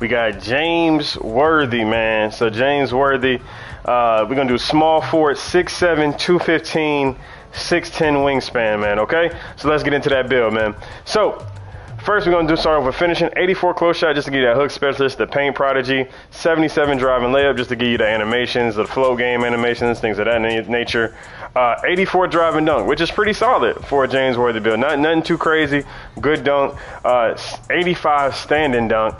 we got James Worthy, man. So James Worthy, we're going to do small forward, 6'7", 215, 6'10 wingspan, man, okay? So let's get into that build, man. So first, we're going to start off with finishing. 84 close shot just to give you that hook specialist, the paint prodigy. 77 driving layup just to give you the animations, the flow game animations, things of that nature. 84 driving dunk, which is pretty solid for a James Worthy build. Nothing too crazy. Good dunk. 85 standing dunk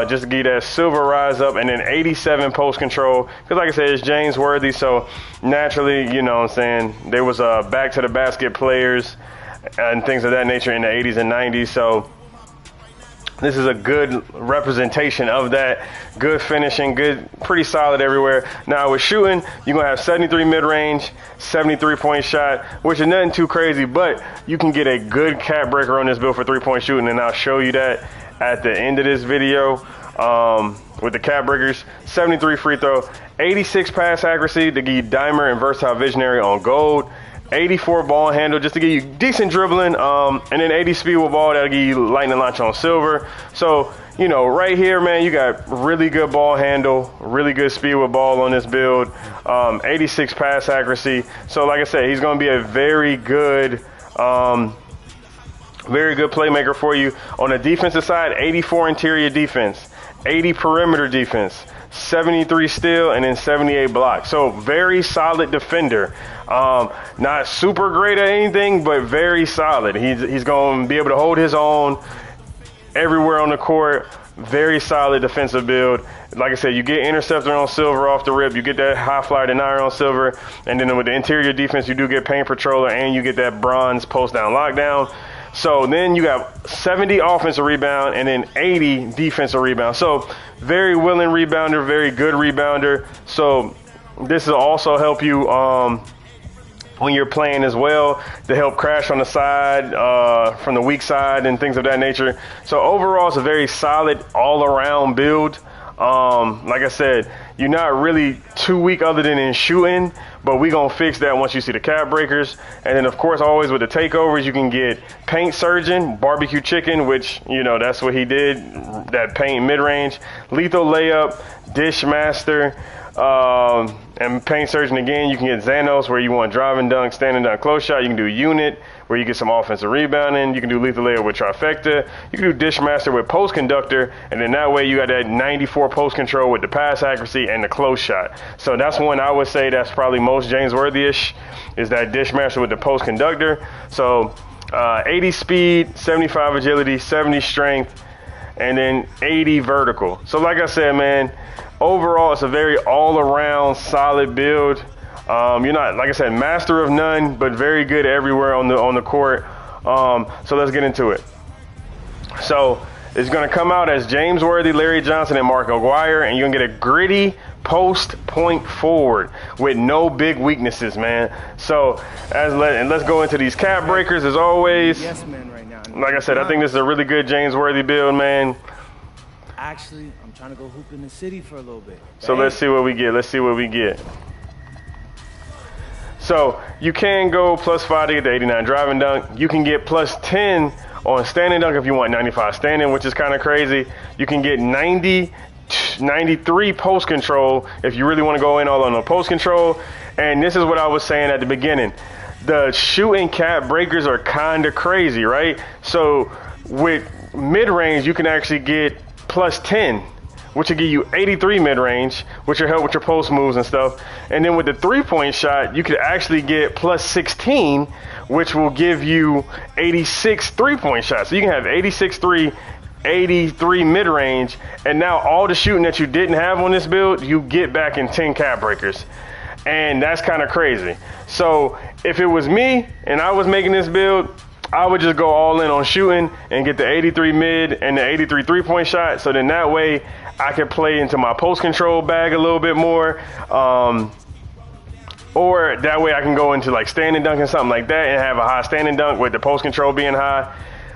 just to give you that silver rise up. And then 87 post control. Because like I said, it's James Worthy. So naturally, you know what I'm saying, there was back to the basket players and things of that nature in the 80s and 90s. So this is a good representation of that. Good finishing, good, pretty solid everywhere. Now with shooting, you're going to have 73 mid-range, 73-point shot, which is nothing too crazy, but you can get a good cap breaker on this build for 3-point shooting, and I'll show you that at the end of this video with the cap breakers. 73 free throw, 86 pass accuracy to give you dimer and versatile visionary on gold. 84 ball handle just to give you decent dribbling, and then 80 speed with ball that'll give you lightning launch on silver. So, you know, right here, man, you got really good ball handle, really good speed with ball on this build, 86 pass accuracy. So like I said, he's going to be a very good playmaker for you. On the defensive side, 84 interior defense, 80 perimeter defense, 73 steal, and then 78 block. So very solid defender. Not super great at anything, but very solid. He's going to be able to hold his own everywhere on the court. Very solid defensive build. Like I said, you get interceptor on silver off the rip. You get that high flyer denier on silver. And then with the interior defense, you do get paint patroller, and you get that bronze post down lockdown. So then you got 70 offensive rebound and then 80 defensive rebound. So very willing rebounder, very good rebounder. So this will also help you when you're playing as well, to help crash on the side, from the weak side and things of that nature. So overall, it's a very solid all-around build. Like I said, you're not really too weak other than in shooting, but we're going to fix that once you see the cap breakers. And then, of course, always with the takeovers, you can get paint surgeon, barbecue chicken, which, you know, that's what he did, that paint mid-range, lethal layup, dish master, and paint surgeon again. You can get Xanos, where you want driving dunk, standing dunk, close shot. You can do unit, where you get some offensive rebounding. You can do lethal layup with trifecta. You can do dish master with post conductor, and then that way you got that 94 post control with the pass accuracy and the close shot. So that's one I would say that's probably most James Worthy-ish, is that dish master with the post conductor. So 80 speed, 75 agility, 70 strength, and then 80 vertical. So like I said, man, overall, it's a very all-around solid build. You're not, like I said, master of none, but very good everywhere on the court. So let's get into it. So it's going to come out as James Worthy, Larry Johnson, and Mark Aguirre, and you're going to get a gritty post point forward with no big weaknesses, man. So let's go into these cap breakers as always. Yes, man, right now. Like I said, I think this is a really good James Worthy build, man. Actually, I'm trying to go hoop in the city for a little bit. So let's see what we get. So you can go +5 to get the 89 driving dunk. You can get +10 on standing dunk if you want 95 standing, which is kind of crazy. You can get 93 post control if you really want to go in all on the post control. And this is what I was saying at the beginning. The shooting cap breakers are kind of crazy, right? So with mid-range, you can actually get +10, which will give you 83 mid-range, which will help with your post moves and stuff. And then with the 3-point shot, you could actually get +16, which will give you 86 3-point shots. So you can have 86 3, 83 mid-range, and now all the shooting that you didn't have on this build, you get back in 10 cap breakers. And that's kind of crazy. So if it was me and I was making this build, I would just go all in on shooting and get the 83 mid and the 83 3-point shot. So then that way I could play into my post control bag a little bit more. Or that way I can go into like standing dunk and something like that and have a high standing dunk with the post control being high.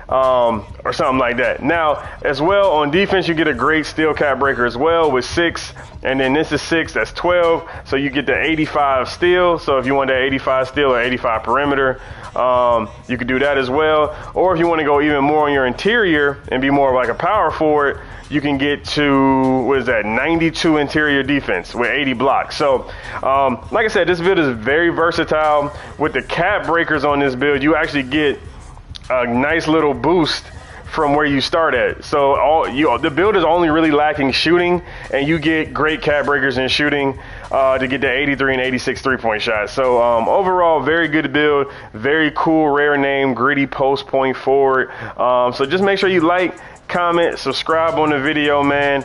Or something like that. Now, as well, on defense, you get a great steel cap breaker as well with 6, and then this is 6, that's 12, so you get the 85 steel. So if you want that 85 steel or 85 perimeter, you could do that as well. Or if you want to go even more on your interior and be more of like a power forward, you can get to, what is that, 92 interior defense with 80 blocks. So, like I said, this build is very versatile. With the cap breakers on this build, you actually get a nice little boost from where you start at. So the build is only really lacking shooting, and you get great cap breakers and shooting to get the 83 and 86 3-point shots. So overall, very good build, very cool, rare name, gritty post point forward. So just make sure you like, comment, subscribe on the video, man.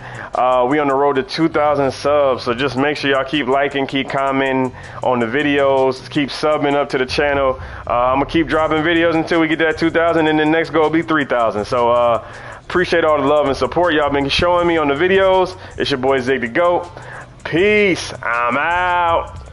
We on the road to 2,000 subs, so just make sure y'all keep liking, keep commenting on the videos, keep subbing up to the channel. I'm gonna keep dropping videos until we get that 2,000, and the next goal will be 3,000. So appreciate all the love and support y'all been showing me on the videos. It's your boy Zig the GOAT. Peace. I'm out.